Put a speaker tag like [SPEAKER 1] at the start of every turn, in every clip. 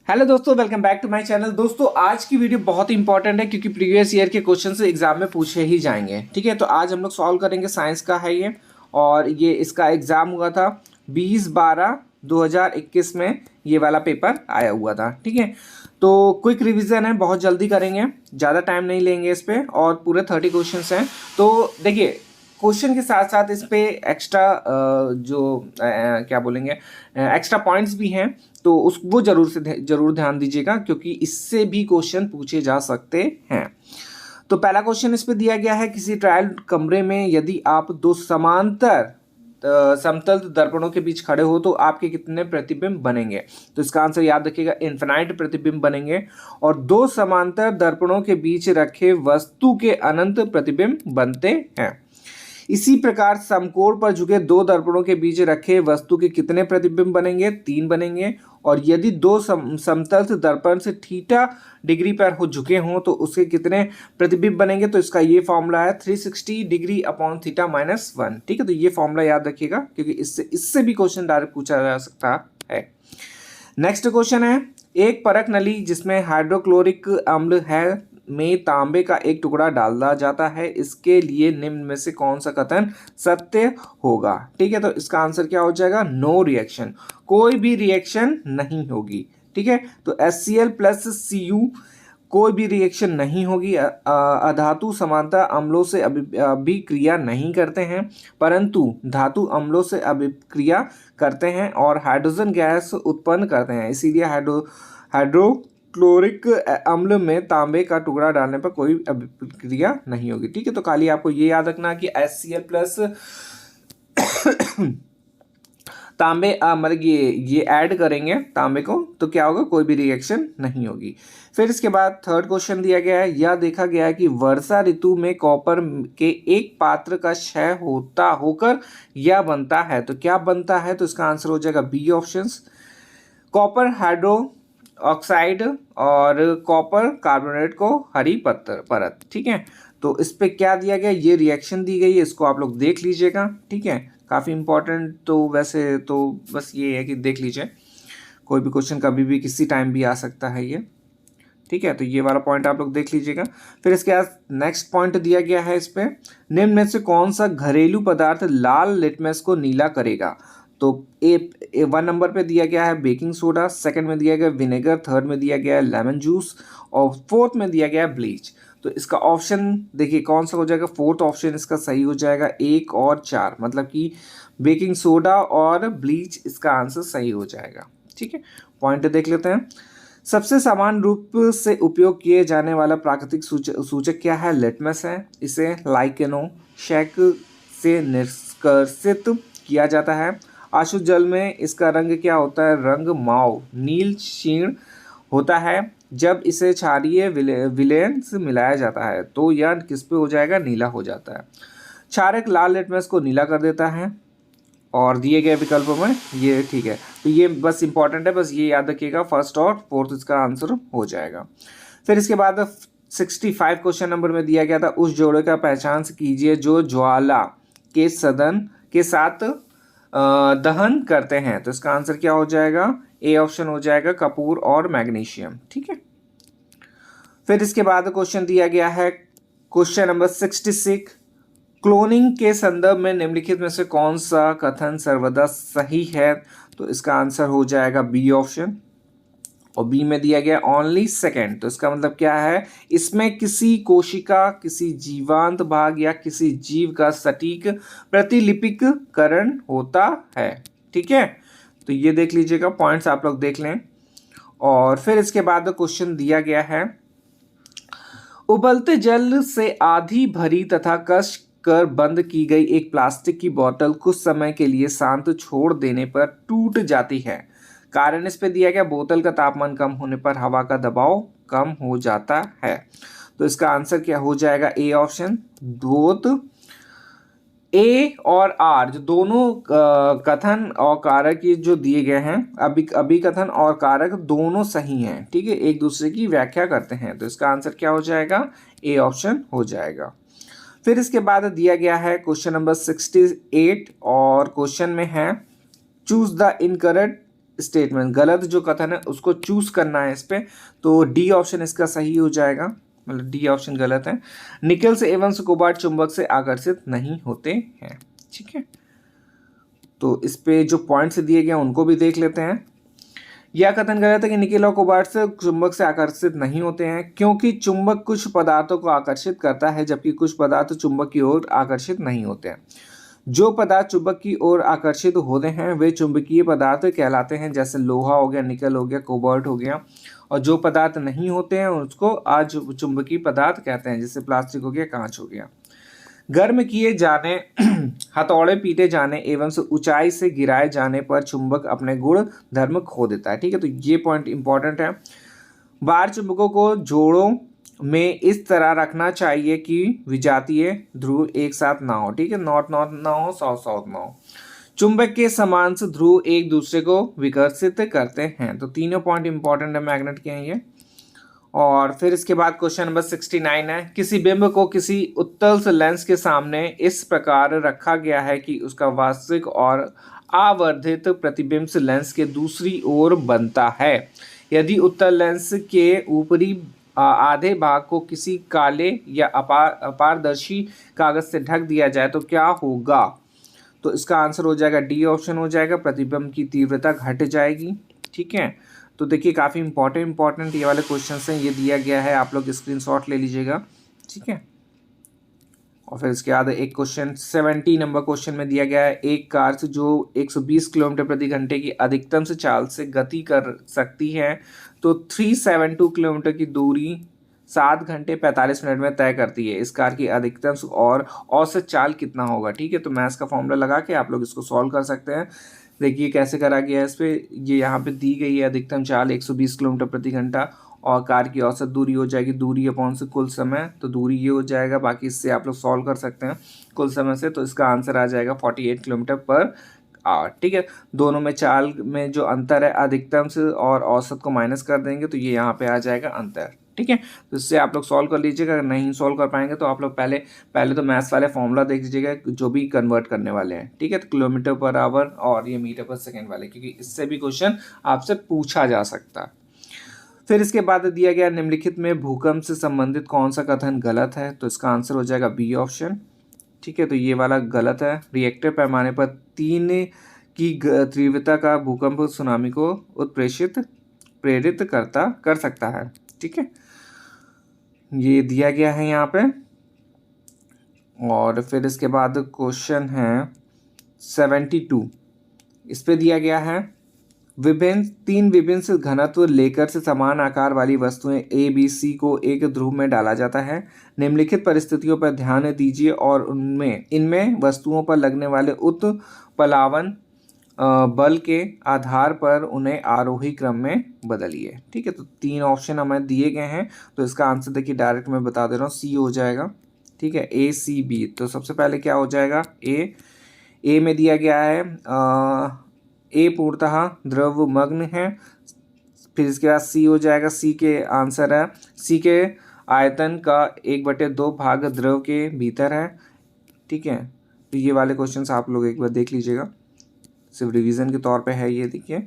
[SPEAKER 1] Hello दोस्तों, welcome back to my channel. दोस्तों, आज की वीडियो बहुत ही इंपॉर्टेंट है क्योंकि प्रीवियस ईयर के क्वेश्चन एग्जाम में पूछे ही जाएंगे। ठीक है, तो आज हम लोग सॉल्व करेंगे। साइंस का है ये, और ये इसका एग्जाम हुआ था 20/12/2021 में। ये वाला पेपर आया हुआ था। ठीक है, तो क्विक रिवीजन है, बहुत जल्दी करेंगे, ज़्यादा टाइम नहीं लेंगे इस पर, और पूरे 30 क्वेश्चन हैं। तो देखिए, क्वेश्चन के साथ साथ इस पे एक्स्ट्रा क्या बोलेंगे, एक्स्ट्रा पॉइंट्स भी हैं, तो उस वो जरूर ध्यान दीजिएगा क्योंकि इससे भी क्वेश्चन पूछे जा सकते हैं। तो पहला क्वेश्चन इस पे दिया गया है, किसी ट्रायल कमरे में यदि आप दो समांतर समतल दर्पणों के बीच खड़े हो तो आपके कितने प्रतिबिंब बनेंगे। तो इसका आंसर याद रखिएगा, इन्फिनाइट प्रतिबिंब बनेंगे। और दो समांतर दर्पणों के बीच रखे वस्तु के अनंत प्रतिबिंब बनते हैं। इसी प्रकार समकोण पर झुके दो दर्पणों के बीच रखे वस्तु के कितने प्रतिबिंब बनेंगे, 3 बनेंगे। और यदि दो समतल दर्पण से थीटा डिग्री पर हो झुके हों तो उसके कितने प्रतिबिंब बनेंगे। तो इसका ये फॉर्मूला है 360 डिग्री अपॉन थीटा माइनस 1। ठीक है, तो ये फॉर्मूला याद रखिएगा क्योंकि इससे भी क्वेश्चन डायरेक्ट पूछा जा सकता है। नेक्स्ट क्वेश्चन है, एक परख नली जिसमें हाइड्रोक्लोरिक अम्ल है में तांबे का एक टुकड़ा डाला जाता है, इसके लिए निम्न में से कौन सा कथन सत्य होगा। ठीक है, तो इसका आंसर क्या हो जाएगा, नो रिएक्शन, कोई भी रिएक्शन नहीं होगी। ठीक है, तो HCl प्लस Cu कोई भी रिएक्शन नहीं होगी। अधातु समानता अम्लों से अभिक्रिया नहीं करते हैं, परंतु धातु अम्लों से अभिक्रिया करते हैं और हाइड्रोजन गैस उत्पन्न करते हैं। इसीलिए हाइड्रोक्लोरिक अम्ल में तांबे का टुकड़ा डालने पर कोई अभिक्रिया नहीं होगी। ठीक है, तो खाली आपको ये याद रखना कि HCl प्लस तांबे मतलब ये ऐड करेंगे तांबे को तो क्या होगा, कोई भी रिएक्शन नहीं होगी। फिर इसके बाद थर्ड क्वेश्चन दिया गया है, यह देखा गया है कि वर्षा ऋतु में कॉपर के एक पात्र का क्षय होकर यह बनता है, तो क्या बनता है। तो इसका आंसर हो जाएगा B options, copper hydroxide और कॉपर कार्बोनेट को हरी परत। ठीक है, तो इस पे क्या दिया गया, ये रिएक्शन दी गई है, इसको आप लोग देख लीजिएगा। ठीक है, काफ़ी इंपॉर्टेंट, तो वैसे तो बस ये है कि देख लीजिए, कोई भी क्वेश्चन कभी भी किसी टाइम भी आ सकता है ये। ठीक है, तो ये वाला पॉइंट आप लोग देख लीजिएगा। फिर इसके बाद नेक्स्ट पॉइंट दिया गया है इस पे, निम्न में से कौन सा घरेलू पदार्थ लाल लिटमस को नीला करेगा। तो ए 1 नंबर पे दिया गया है बेकिंग सोडा, सेकंड में दिया गया विनेगर, थर्ड में दिया गया है लेमन जूस और फोर्थ में दिया गया है ब्लीच। तो इसका ऑप्शन देखिए कौन सा हो जाएगा, फोर्थ ऑप्शन इसका सही हो जाएगा, 1 और 4, मतलब कि बेकिंग सोडा और ब्लीच इसका आंसर सही हो जाएगा। ठीक है, पॉइंट देख लेते हैं। सबसे सामान्य रूप से उपयोग किए जाने वाला प्राकृतिक सूचक क्या है, लिटमस है। इसे लाइकेनो शैक से निष्कर्षित किया जाता है। आशुद्ध जल में इसका रंग क्या होता है, रंग माव नील क्षीण होता है। जब इसे क्षारीय विलयन से मिलाया जाता है तो यह किस पे हो जाएगा, नीला हो जाता है। क्षारक लाल लिटमस को नीला कर देता है और दिए गए विकल्पों में ये ठीक है, तो ये बस इंपॉर्टेंट है, बस ये याद रखिएगा, फर्स्ट और फोर्थ इसका आंसर हो जाएगा। फिर इसके बाद 65 क्वेश्चन नंबर में दिया गया था, उस जोड़े का पहचान कीजिए जो ज्वाला के सदन के साथ दहन करते हैं। तो इसका आंसर क्या हो जाएगा, ए ऑप्शन हो जाएगा, कपूर और मैग्नीशियम। ठीक है, फिर इसके बाद क्वेश्चन दिया गया है क्वेश्चन नंबर 66, क्लोनिंग के संदर्भ में निम्नलिखित में से कौन सा कथन सर्वदा सही है। तो इसका आंसर हो जाएगा बी ऑप्शन, और बी में दिया गया ओनली सेकेंड। तो इसका मतलब क्या है, इसमें किसी कोशिका, किसी जीवांत भाग या किसी जीव का सटीक प्रतिलिपिकरण होता है। ठीक है, तो ये देख लीजिएगा, पॉइंट्स आप लोग देख लें। और फिर इसके बाद क्वेश्चन दिया गया है, उबलते जल से आधी भरी तथा कस कर बंद की गई एक प्लास्टिक की बोतल कुछ समय के लिए शांत छोड़ देने पर टूट जाती है। कारण इस पे दिया गया, बोतल का तापमान कम होने पर हवा का दबाव कम हो जाता है। तो इसका आंसर क्या हो जाएगा, ए ऑप्शन, बोथ ए और आर जो दोनों कथन और कारक ये जो दिए गए हैं, अभिकथन और कारक दोनों सही हैं। ठीक है, एक दूसरे की व्याख्या करते हैं। तो इसका आंसर क्या हो जाएगा, ए ऑप्शन हो जाएगा। फिर इसके बाद दिया गया है क्वेश्चन नंबर 68 और क्वेश्चन में है चूज द इनकरेक्ट स्टेटमेंट, गलत जो कथन है उसको चूज करना है इस पे, तो डी ऑप्शन इसका सही हो जाएगा, मतलब डी ऑप्शन गलत है। निकल से एवं से कोबाल्ट चुंबक से आकर्षित नहीं होते हैं। ठीक है, तो इस पे जो पॉइंट्स दिए गए हैं उनको भी देख लेते हैं। यह कथन गलत है कि निकेल और कोबाल्ट से चुंबक से आकर्षित नहीं होते हैं, क्योंकि चुंबक कुछ पदार्थों को आकर्षित करता है जबकि कुछ पदार्थ चुंबक की ओर आकर्षित नहीं होते हैं। जो पदार्थ चुंबक की ओर आकर्षित होते हैं वे चुंबकीय पदार्थ कहलाते हैं, जैसे लोहा हो गया, निकल हो गया, कोबाल्ट हो गया। और जो पदार्थ नहीं होते हैं उसको आज चुंबकीय पदार्थ कहते हैं, जैसे प्लास्टिक हो गया, कांच हो गया। गर्म किए जाने हथौड़े पीटे जाने एवं से ऊंचाई से गिराए जाने पर चुंबक अपने गुण धर्म खो देता है। ठीक है, तो ये पॉइंट इंपॉर्टेंट है। बार चुंबकों को जोड़ों में इस तरह रखना चाहिए कि विजातीय ध्रुव एक साथ ना हो। ठीक है, नॉर्थ नॉर्थ ना हो, साउथ साउथ ना हो। चुंबक के समान ध्रुव एक दूसरे को विकसित करते हैं। तो तीनों पॉइंट इंपॉर्टेंट है मैग्नेट के हैं ये। और फिर इसके बाद क्वेश्चन नंबर 69 है, किसी बिंब को किसी उत्तल लेंस के सामने इस प्रकार रखा गया है कि उसका वास्तविक और आवर्धित प्रतिबिंब लेंस के दूसरी ओर बनता है। यदि उत्तल लेंस के ऊपरी आधे भाग को किसी काले या अपारदर्शी कागज से ढक दिया जाए तो क्या होगा? तो इसका आंसर हो जाएगा डी ऑप्शन हो जाएगा, प्रतिबिंब की तीव्रता घट जाएगी। ठीक है, तो देखिए काफ़ी इंपॉर्टेंट ये वाले क्वेश्चन हैं, ये दिया गया है, आप लोग स्क्रीनशॉट ले लीजिएगा। ठीक है, और फिर इसके बाद एक क्वेश्चन 70 नंबर क्वेश्चन में दिया गया है, एक कार से जो 120 किलोमीटर प्रति घंटे की अधिकतम से चाल से गति कर सकती है तो 372 किलोमीटर की दूरी 7 घंटे 45 मिनट में तय करती है। इस कार की अधिकतम और औसत चाल कितना होगा? ठीक है, तो मैथ्स का फॉर्मूला लगा के आप लोग इसको सॉल्व कर सकते हैं। देखिए कैसे करा गया है इस पे, ये यहाँ पे दी गई है अधिकतम चाल 120 किलोमीटर प्रति घंटा और कार की औसत दूरी हो जाएगी दूरी अपॉन से कुल समय, तो दूरी ये हो जाएगा। बाकी इससे आप लोग सॉल्व कर सकते हैं कुल समय से, तो इसका आंसर आ जाएगा 48 किलोमीटर पर आवर। ठीक है, दोनों में चाल में जो अंतर है अधिकतम से और औसत को माइनस कर देंगे तो ये यहाँ पे आ जाएगा अंतर। ठीक है, तो इससे आप लोग सॉल्व कर लीजिएगा। अगर नहीं सॉल्व कर पाएंगे तो आप लोग पहले तो मैथ्स वाले फॉर्मूला देख लीजिएगा जो भी कन्वर्ट करने वाले हैं। ठीक है, तो किलोमीटर पर आवर और ये मीटर पर सेकेंड वाले, क्योंकि इससे भी क्वेश्चन आपसे पूछा जा सकता है। फिर इसके बाद दिया गया निम्नलिखित में भूकंप से संबंधित कौन सा कथन गलत है? तो इसका आंसर हो जाएगा बी ऑप्शन। ठीक है, तो ये वाला गलत है। रिएक्टर पैमाने पर 3 की तीव्रता का भूकंप सुनामी को प्रेरित कर सकता है। ठीक है, ये दिया गया है यहाँ पे। और फिर इसके बाद क्वेश्चन है 72, इस पे दिया गया है तीन विभिन्न घनत्व लेकर से समान आकार वाली वस्तुएं ए बी सी को एक ध्रुव में डाला जाता है। निम्नलिखित परिस्थितियों पर ध्यान दीजिए और इनमें वस्तुओं पर लगने वाले उत्प्लावन बल के आधार पर उन्हें आरोही क्रम में बदलिए। ठीक है, तो 3 ऑप्शन हमें दिए गए हैं, तो इसका आंसर देखिए डायरेक्ट मैं बता दे रहा हूँ, सी हो जाएगा। ठीक है, ए सी बी। तो सबसे पहले क्या हो जाएगा, ए में दिया गया है ए पूर्णतः द्रवमग्न है। फिर इसके बाद सी हो जाएगा, सी के आंसर है, सी के आयतन का 1/2 भाग द्रव के भीतर है। ठीक है, तो ये वाले क्वेश्चंस आप लोग एक बार देख लीजिएगा, सिर्फ रिवीजन के तौर पे है ये, देखिए।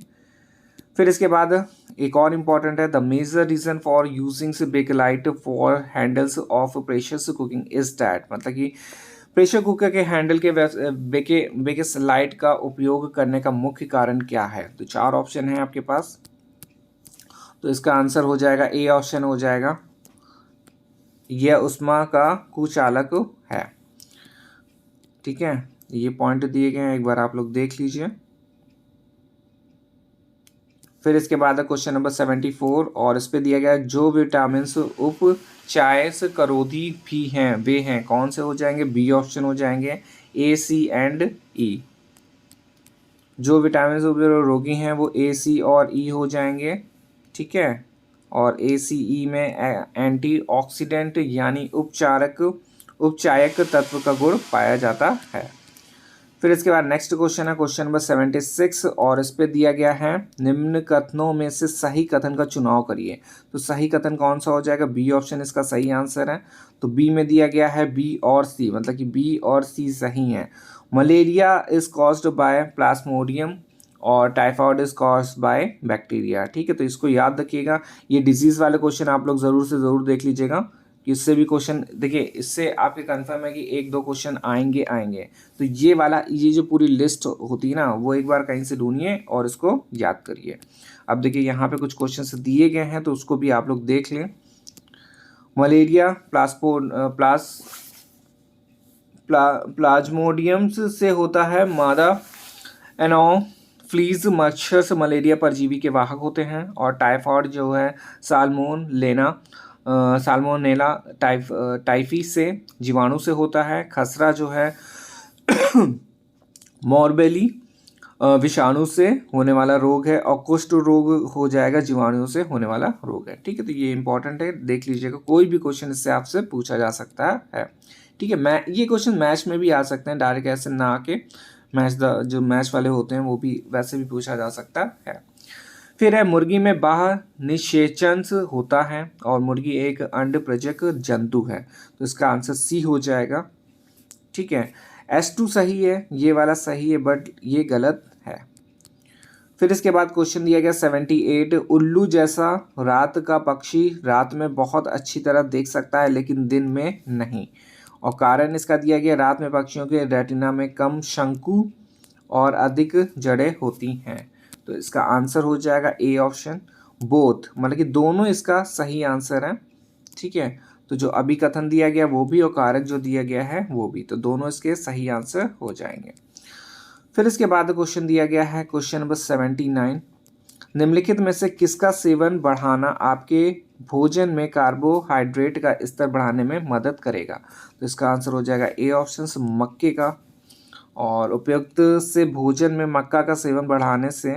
[SPEAKER 1] फिर इसके बाद एक और इम्पॉर्टेंट है, the major reason for using bakelite for handles of pressure cooking is that, मतलब कि प्रेशर कुकर के हैंडल के बेकेलाइट का उपयोग करने का मुख्य कारण क्या है? तो 4 ऑप्शन है आपके पास, तो इसका आंसर हो जाएगा ए ऑप्शन हो जाएगा, यह उष्मा का कुचालक है। ठीक है, ये पॉइंट दिए गए हैं, एक बार आप लोग देख लीजिए। फिर इसके बाद क्वेश्चन नंबर 74 और इस पे दिया गया है जो विटामिन उपचायस करोधी भी हैं वे हैं, कौन से हो जाएंगे? बी ऑप्शन हो जाएंगे, ए सी एंड ई। जो विटामिन रोगी हैं वो ए सी और ई हो जाएंगे। ठीक है, और ए सी ई में एंटीऑक्सीडेंट यानी उपचायक तत्व का गुण पाया जाता है। फिर इसके बाद नेक्स्ट क्वेश्चन है क्वेश्चन नंबर 76 और इस पे दिया गया है निम्न कथनों में से सही कथन का चुनाव करिए। तो सही कथन कौन सा हो जाएगा? बी ऑप्शन इसका सही आंसर है। तो बी में दिया गया है बी और सी, मतलब कि बी और सी सही है। Malaria is caused by plasmodium और typhoid is caused by bacteria. ठीक है, तो इसको याद रखिएगा। ये डिजीज़ वाले क्वेश्चन आप लोग ज़रूर से ज़रूर देख लीजिएगा कि इससे भी क्वेश्चन, देखिए इससे आपके कंफर्म है कि एक दो क्वेश्चन आएंगे आएंगे। तो ये वाला, ये जो पूरी लिस्ट होती है ना, वो एक बार कहीं से ढूंढिए और इसको याद करिए। अब देखिए यहाँ पे कुछ क्वेश्चन दिए गए हैं, तो उसको भी आप लोग देख लें। मलेरिया प्लाज्मोडियम से होता है। मादा एनोफ्लीज मच्छर से मलेरिया परजीवी के वाहक होते हैं। और टाइफाइड जो है साल्मोनेला टाइफी से जीवाणु से होता है। खसरा जो है मॉर्बेली विषाणु से होने वाला रोग है। और कुष्ठ रोग हो जाएगा जीवाणुओं से होने वाला रोग है। ठीक है, तो ये इंपॉर्टेंट है, देख लीजिएगा। कोई भी क्वेश्चन इससे आपसे पूछा जा सकता है। ठीक है, ये क्वेश्चन मैच में भी आ सकते हैं, डायरेक्ट ऐसे ना आके जो मैच वाले होते हैं वो भी वैसे भी पूछा जा सकता है। फिर है मुर्गी में बाह्य निषेचन होता है और मुर्गी एक अंड प्रजक जंतु है। तो इसका आंसर सी हो जाएगा। ठीक है, S2 सही है, ये वाला सही है, बट ये गलत है। फिर इसके बाद क्वेश्चन दिया गया 78, उल्लू जैसा रात का पक्षी रात में बहुत अच्छी तरह देख सकता है लेकिन दिन में नहीं। और कारण इसका दिया गया, रात में पक्षियों के रेटिना में कम शंकु और अधिक जड़ें होती हैं। तो इसका आंसर हो जाएगा ए ऑप्शन, बोथ, मतलब कि दोनों इसका सही आंसर है। ठीक है, तो जो अभी कथन दिया गया वो भी और कारक जो दिया गया है वो भी, तो दोनों इसके सही आंसर हो जाएंगे। फिर इसके बाद क्वेश्चन दिया गया है क्वेश्चन नंबर 79, निम्नलिखित में से किसका सेवन बढ़ाना आपके भोजन में कार्बोहाइड्रेट का स्तर बढ़ाने में मदद करेगा। तो इसका आंसर हो जाएगा ए ऑप्शन, मक्के का। और उपयुक्त से भोजन में मक्का का सेवन बढ़ाने से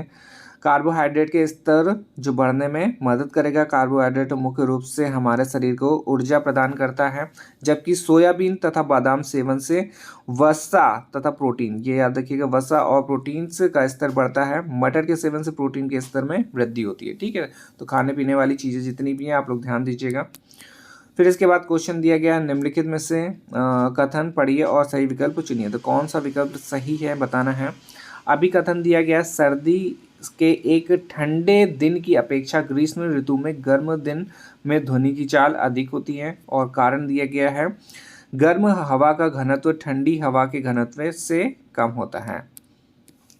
[SPEAKER 1] कार्बोहाइड्रेट के स्तर जो बढ़ने में मदद करेगा। कार्बोहाइड्रेट मुख्य रूप से हमारे शरीर को ऊर्जा प्रदान करता है, जबकि सोयाबीन तथा बादाम सेवन से वसा तथा प्रोटीन, ये याद रखिएगा, वसा और प्रोटीन का स्तर बढ़ता है। मटर के सेवन से प्रोटीन के स्तर में वृद्धि होती है। ठीक है, तो खाने पीने वाली चीज़ें जितनी भी हैं आप लोग ध्यान दीजिएगा। फिर इसके बाद क्वेश्चन दिया गया निम्नलिखित में से कथन पढ़िए और सही विकल्प चुनिए। तो कौन सा विकल्प सही है बताना है। अभी कथन दिया गया, सर्दी के एक ठंडे दिन की अपेक्षा ग्रीष्म ऋतु में गर्म दिन में ध्वनि की चाल अधिक होती है। और कारण दिया गया है, गर्म हवा का घनत्व ठंडी हवा के घनत्व से कम होता है।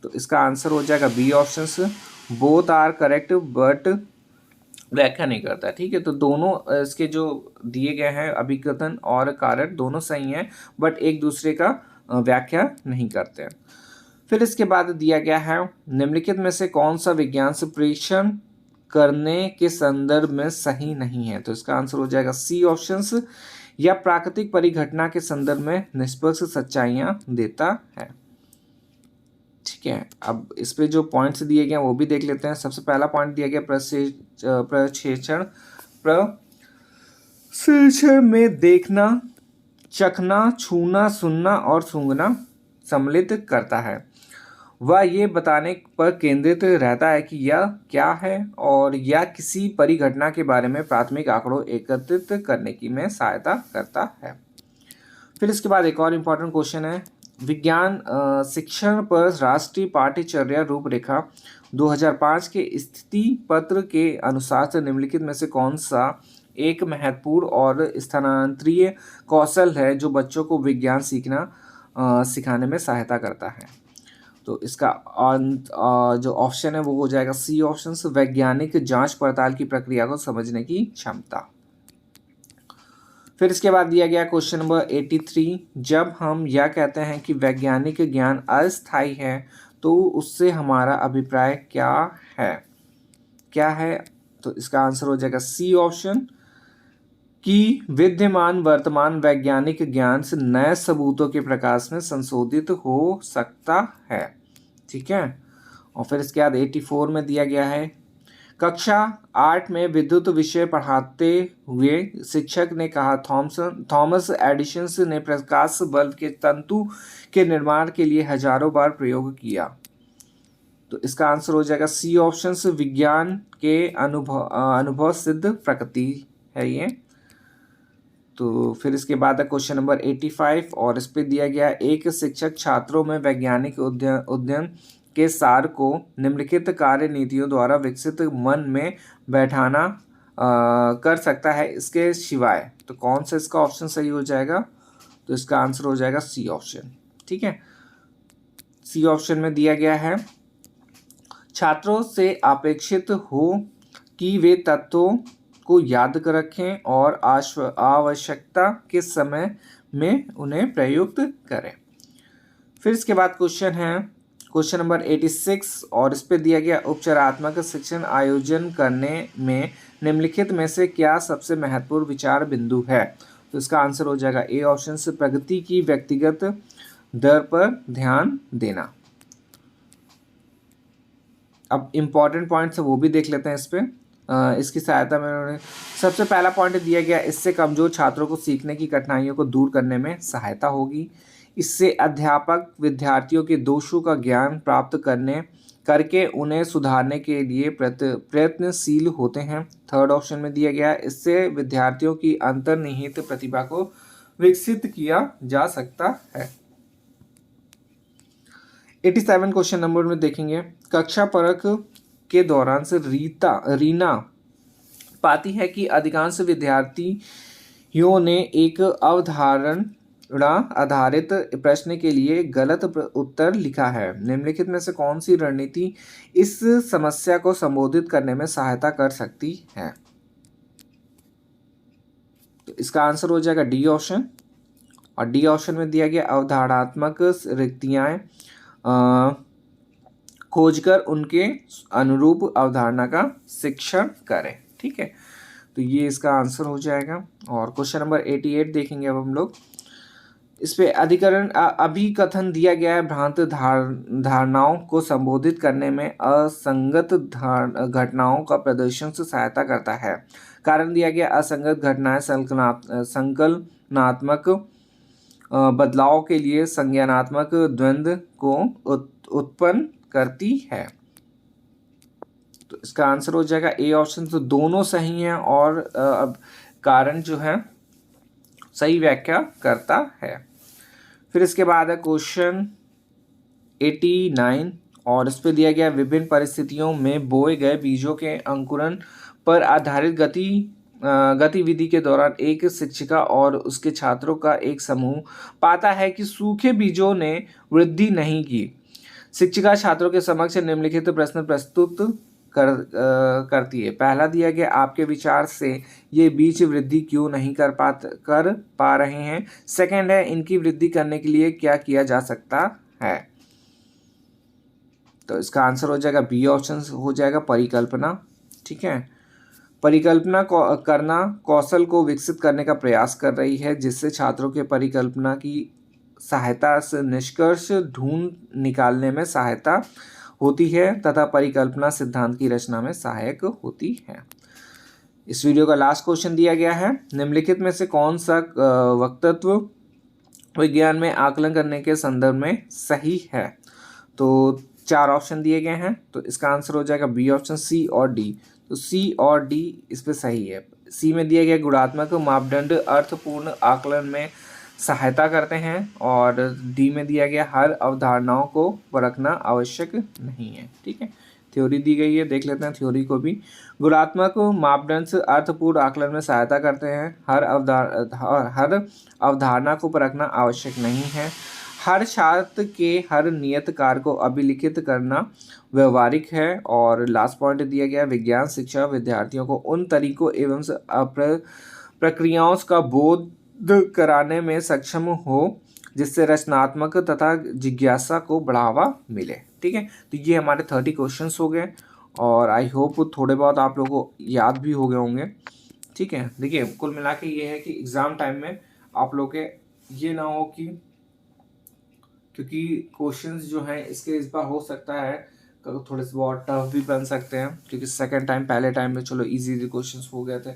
[SPEAKER 1] तो इसका आंसर हो जाएगा B option, both are correct but व्याख्या नहीं करता है। ठीक है, तो दोनों इसके जो दिए गए हैं अभिकथन और कारक दोनों सही हैं, बट एक दूसरे का व्याख्या नहीं करते हैं। फिर इसके बाद दिया गया है, निम्नलिखित में से कौन सा विज्ञान से परीक्षण करने के संदर्भ में सही नहीं है। तो इसका आंसर हो जाएगा सी ऑप्शंस, या प्राकृतिक परिघटना के संदर्भ में निष्पक्ष सच्चाइयां देता है। ठीक है, अब इस पे जो पॉइंट्स दिए गए हैं वो भी देख लेते हैं। सबसे पहला पॉइंट दिया गया, प्रक्षेपण में देखना, चखना, छूना, सुनना और सूंघना सम्मिलित करता है। वह ये बताने पर केंद्रित रहता है कि यह क्या है और यह किसी परिघटना के बारे में प्राथमिक आंकड़ों एकत्रित करने की में सहायता करता है। फिर इसके बाद एक और इम्पॉर्टेंट क्वेश्चन है, विज्ञान शिक्षण पर राष्ट्रीय पाठ्यचर्या रूपरेखा 2005 के स्थिति पत्र के अनुसार से निम्नलिखित में से कौन सा एक महत्वपूर्ण और स्थानांतरीय कौशल है जो बच्चों को विज्ञान सिखाने में सहायता करता है। तो इसका जो ऑप्शन है वो हो जाएगा सी ऑप्शन, वैज्ञानिक जांच पड़ताल की प्रक्रिया को समझने की क्षमता। फिर इसके बाद दिया गया क्वेश्चन नंबर 83, जब हम यह कहते हैं कि वैज्ञानिक ज्ञान अस्थायी है तो उससे हमारा अभिप्राय क्या है। तो इसका आंसर हो जाएगा सी ऑप्शन, कि विद्यमान वर्तमान वैज्ञानिक ज्ञान से नए सबूतों के प्रकाश में संशोधित हो सकता है। ठीक है, और फिर इसके बाद 84 में दिया गया है, कक्षा 8 में विद्युत विषय पढ़ाते हुए शिक्षक ने कहा, थॉमस एडिसन ने प्रकाश बल्ब के तंतु के निर्माण के लिए हजारों बार प्रयोग किया। तो इसका आंसर हो जाएगा सी ऑप्शन, विज्ञान के अनुभव सिद्ध प्रकृति है ये। तो फिर इसके बाद क्वेश्चन नंबर 85 और इस पे दिया गया, एक शिक्षक छात्रों में वैज्ञानिक उद्यम के सार को निम्नलिखित कार्य नीतियों द्वारा विकसित मन में बैठाना कर सकता है इसके सिवाय। तो कौन सा इसका ऑप्शन सही हो जाएगा? तो इसका आंसर हो जाएगा सी ऑप्शन। ठीक है, सी ऑप्शन में दिया गया है छात्रों से अपेक्षित हो कि वे तत्वों को याद कर रखें और आवश्यकता के समय में उन्हें प्रयुक्त करें। फिर इसके बाद क्वेश्चन है क्वेश्चन नंबर 86 और इस पे दिया गया उपचारात्मक शिक्षण आयोजन करने में निम्नलिखित में से क्या सबसे महत्वपूर्ण विचार बिंदु है? तो इसका आंसर हो जाएगा ए ऑप्शन से प्रगति की व्यक्तिगत दर पर ध्यान देना। अब इम्पॉर्टेंट पॉइंट्स है वो भी देख लेते हैं इस पे। इसकी सहायता में उन्होंने सबसे पहला पॉइंट दिया गया, इससे कमजोर छात्रों को सीखने की कठिनाइयों को दूर करने में सहायता होगी। इससे अध्यापक विद्यार्थियों के दोषों का ज्ञान प्राप्त करके उन्हें सुधारने के लिए प्रयत्नशील होते हैं। थर्ड ऑप्शन में दिया गया, इससे विद्यार्थियों की अंतर्निहित प्रतिभा को विकसित किया जा सकता है। 87 क्वेश्चन नंबर में देखेंगे, कक्षा परख के दौरान से रीना पाती है कि अधिकांश विद्यार्थियों ने एक अवधारणा आधारित प्रश्न के लिए गलत उत्तर लिखा है। निम्नलिखित में से कौन सी रणनीति इस समस्या को संबोधित करने में सहायता कर सकती है? तो इसका आंसर हो जाएगा डी ऑप्शन। और डी ऑप्शन में दिया गया अवधारणात्मक रिक्तियां खोजकर उनके अनुरूप अवधारणा का शिक्षण करें। ठीक है, तो ये इसका आंसर हो जाएगा। और क्वेश्चन नंबर 88 देखेंगे अब हम लोग। इस पे अधिकरण अभिकथन दिया गया है, भ्रांत धारणाओं को संबोधित करने में असंगत घटनाओं का प्रदर्शन से सहायता करता है। कारण दिया गया, असंगत घटनाएं संकलनात्मक बदलाव के लिए संज्ञानात्मक द्वंद्व को उत्पन्न करती है। तो इसका आंसर हो जाएगा ए ऑप्शन। तो दोनों सही हैं और अब कारण जो है सही व्याख्या करता है। फिर इसके बाद है क्वेश्चन 89 और इस पे दिया गया विभिन्न परिस्थितियों में बोए गए बीजों के अंकुरण पर आधारित गतिविधि के दौरान एक शिक्षिका और उसके छात्रों का एक समूह पाता है कि सूखे बीजों ने वृद्धि नहीं की। शिक्षिका छात्रों के समक्ष निम्नलिखित प्रश्न प्रस्तुत करती है। पहला दिया गया, आपके विचार से ये बीज वृद्धि क्यों नहीं कर पा रहे हैं? सेकंड है, इनकी वृद्धि करने के लिए क्या किया जा सकता है? तो इसका आंसर हो जाएगा बी ऑप्शन हो जाएगा परिकल्पना। ठीक है, परिकल्पना करना कौशल को विकसित करने का प्रयास कर रही है, जिससे छात्रों के परिकल्पना की सहायता से निष्कर्ष ढूंढ निकालने में सहायता होती है तथा परिकल्पना सिद्धांत की रचना में सहायक होती है। इस वीडियो का लास्ट क्वेश्चन दिया गया है, निम्नलिखित में से कौन सा वक्तत्व विज्ञान में आकलन करने के संदर्भ में सही है? तो 4 ऑप्शन दिए गए हैं, तो इसका आंसर हो जाएगा बी ऑप्शन, सी और डी। तो सी और डी इस पे सही है। सी में दिया गया गुणात्मक मापदंड अर्थपूर्ण आकलन में सहायता करते हैं और डी में दिया गया हर अवधारणाओं को परखना आवश्यक नहीं है। ठीक है, थ्योरी दी गई है, देख लेते हैं थ्योरी को भी। गुणात्मक मापदंड अर्थपूर्ण आकलन में सहायता करते हैं, हर अवधारणा को परखना आवश्यक नहीं है, हर छात्र के हर नियत कार्य को अभिलिखित करना व्यवहारिक है, और लास्ट पॉइंट दिया गया विज्ञान शिक्षा विद्यार्थियों को उन तरीकों एवं प्रक्रियाओं का बोध कराने में सक्षम हो जिससे रचनात्मक तथा जिज्ञासा को बढ़ावा मिले। ठीक है, तो ये हमारे 30 क्वेश्चंस हो गए और आई होप थोड़े बहुत आप लोगों को याद भी हो गए होंगे। ठीक है, देखिए कुल मिला के ये है कि एग्ज़ाम टाइम में आप लोग के ये ना हो कि क्योंकि क्वेश्चंस जो हैं इसके इस बार हो सकता है थोड़े से बहुत टफ भी बन सकते हैं, क्योंकि सेकेंड टाइम पहले टाइम में चलो इजी क्वेश्चंस हो गए थे,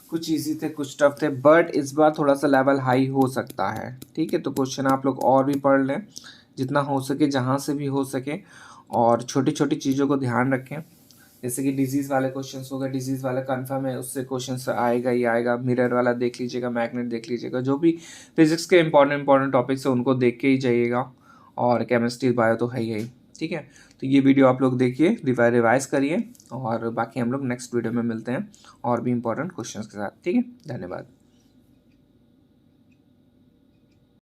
[SPEAKER 1] कुछ इजी थे कुछ टफ थे, बट इस बार थोड़ा सा लेवल हाई हो सकता है। ठीक है, तो क्वेश्चन आप लोग और भी पढ़ लें जितना हो सके, जहाँ से भी हो सके, और छोटी छोटी चीज़ों को ध्यान रखें। जैसे कि डिजीज़ वाले क्वेश्चंस हो गए, डिजीज़ वाला कन्फर्म है उससे क्वेश्चंस आएगा ही आएगा। मिरर वाला देख लीजिएगा, मैग्नेट देख लीजिएगा, जो भी फिजिक्स के इंपॉर्टेंट टॉपिक्स है उनको देख के ही जाइएगा, और केमिस्ट्री बायो तो है ही। ठीक है, तो ये वीडियो आप लोग देखिए, रिवाइज करिए, और बाकी हम लोग नेक्स्ट वीडियो में मिलते हैं और भी इंपॉर्टेंट क्वेश्चंस के साथ। ठीक है, धन्यवाद।